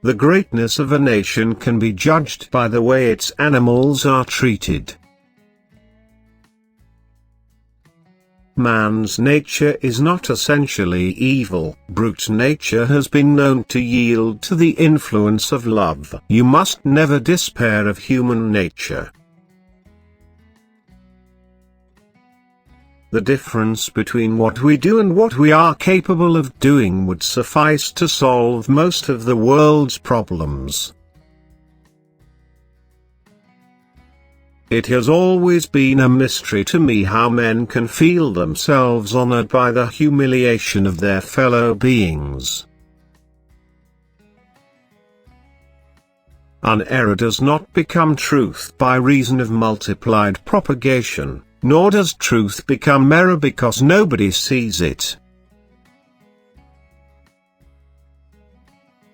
The greatness of a nation can be judged by the way its animals are treated. Man's nature is not essentially evil. Brute nature has been known to yield to the influence of love. You must never despair of human nature. The difference between what we do and what we are capable of doing would suffice to solve most of the world's problems. It has always been a mystery to me how men can feel themselves honored by the humiliation of their fellow beings. An error does not become truth by reason of multiplied propagation, nor does truth become error because nobody sees it.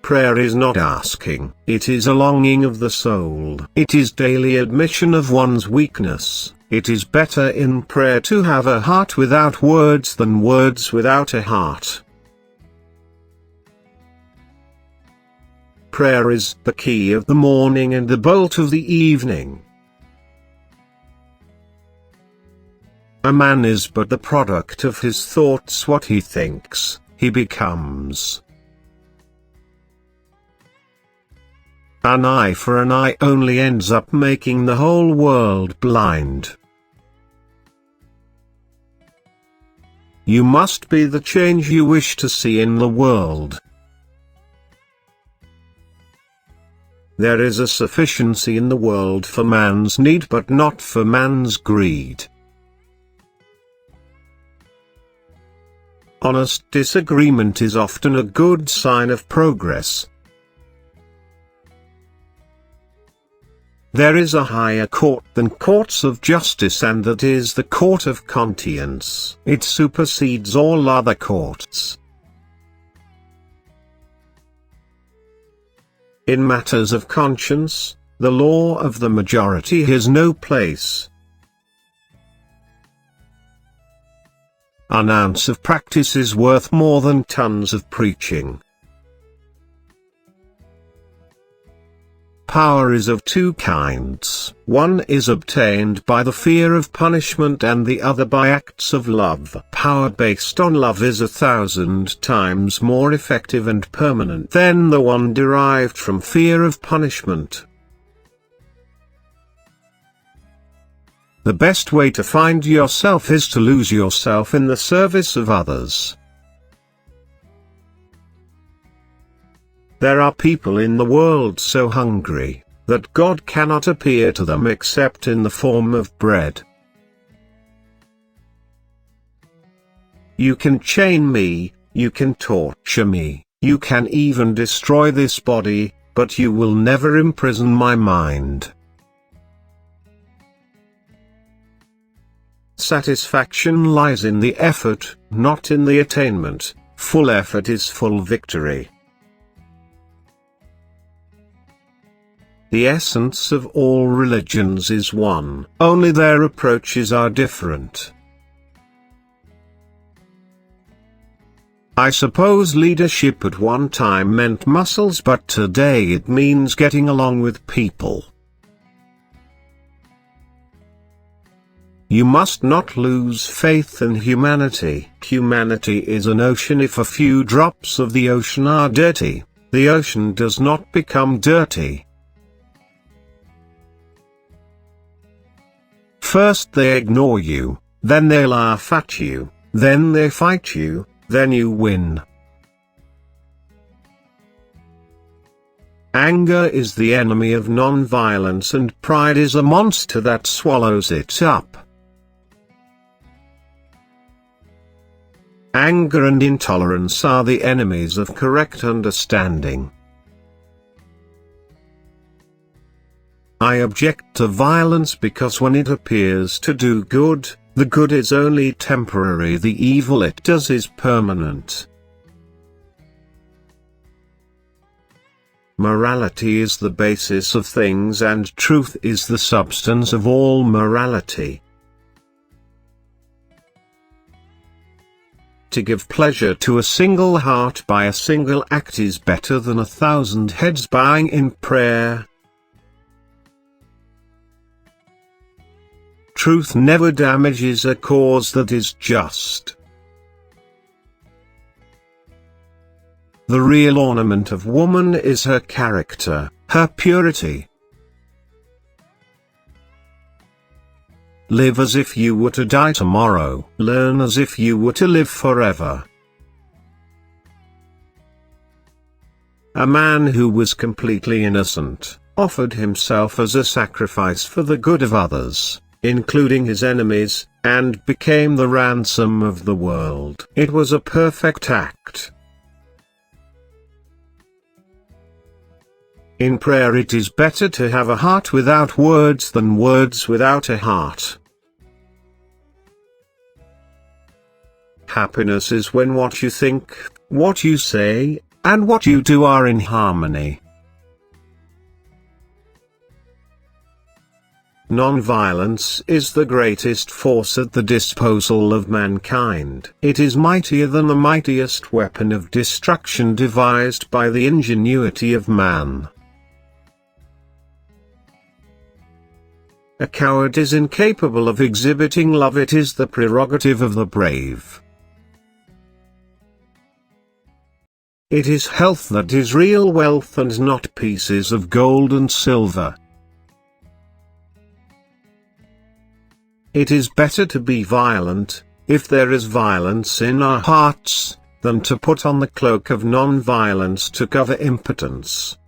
Prayer is not asking, it is a longing of the soul. It is daily admission of one's weakness. It is better in prayer to have a heart without words than words without a heart. Prayer is the key of the morning and the bolt of the evening. A man is but the product of his thoughts. What he thinks, he becomes. An eye for an eye only ends up making the whole world blind. You must be the change you wish to see in the world. There is a sufficiency in the world for man's need but not for man's greed. Honest disagreement is often a good sign of progress. There is a higher court than courts of justice, and that is the court of conscience. It supersedes all other courts. In matters of conscience, the law of the majority has no place. An ounce of practice is worth more than tons of preaching. Power is of two kinds. One is obtained by the fear of punishment and the other by acts of love. Power based on love is 1,000 times more effective and permanent than the one derived from fear of punishment. The best way to find yourself is to lose yourself in the service of others. There are people in the world so hungry, that God cannot appear to them except in the form of bread. You can chain me, you can torture me, you can even destroy this body, but you will never imprison my mind. Satisfaction lies in the effort, not in the attainment. Full effort is full victory. The essence of all religions is one, only their approaches are different. I suppose leadership at one time meant muscles, but today it means getting along with people. You must not lose faith in humanity. Humanity is an ocean. If a few drops of the ocean are dirty, the ocean does not become dirty. First they ignore you, then they laugh at you, then they fight you, then you win. Anger is the enemy of non-violence, and pride is a monster that swallows it up. Anger and intolerance are the enemies of correct understanding. I object to violence because when it appears to do good, the good is only temporary, the evil it does is permanent. Morality is the basis of things, and truth is the substance of all morality. to give pleasure to a single heart by a single act is better than 1,000 heads bowing in prayer. Truth never damages a cause that is just. The real ornament of woman is her character, her purity. Live as if you were to die tomorrow. Learn as if you were to live forever. A man who was completely innocent, offered himself as a sacrifice for the good of others, including his enemies, and became the ransom of the world. It was a perfect act. In prayer it is better to have a heart without words than words without a heart. Happiness is when what you think, what you say, and what you do are in harmony. Non-violence is the greatest force at the disposal of mankind. It is mightier than the mightiest weapon of destruction devised by the ingenuity of man. A coward is incapable of exhibiting love. It is the prerogative of the brave. It is health that is real wealth and not pieces of gold and silver. It is better to be violent, if there is violence in our hearts, than to put on the cloak of non-violence to cover impotence.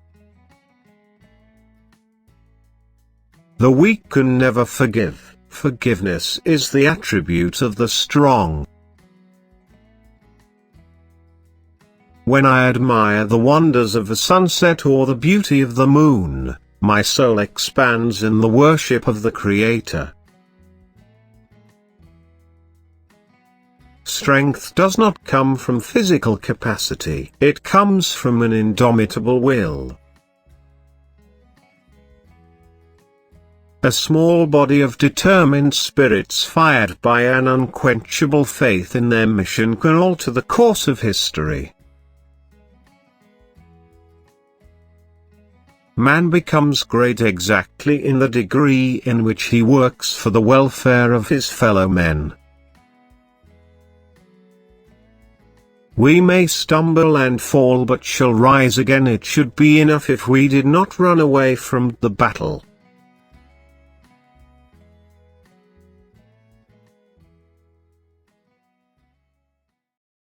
The weak can never forgive. Forgiveness is the attribute of the strong. When I admire the wonders of the sunset or the beauty of the moon, my soul expands in the worship of the Creator. Strength does not come from physical capacity. It comes from an indomitable will. A small body of determined spirits fired by an unquenchable faith in their mission can alter the course of history. Man becomes great exactly in the degree in which he works for the welfare of his fellow men. We may stumble and fall but shall rise again. It should be enough if we did not run away from the battle.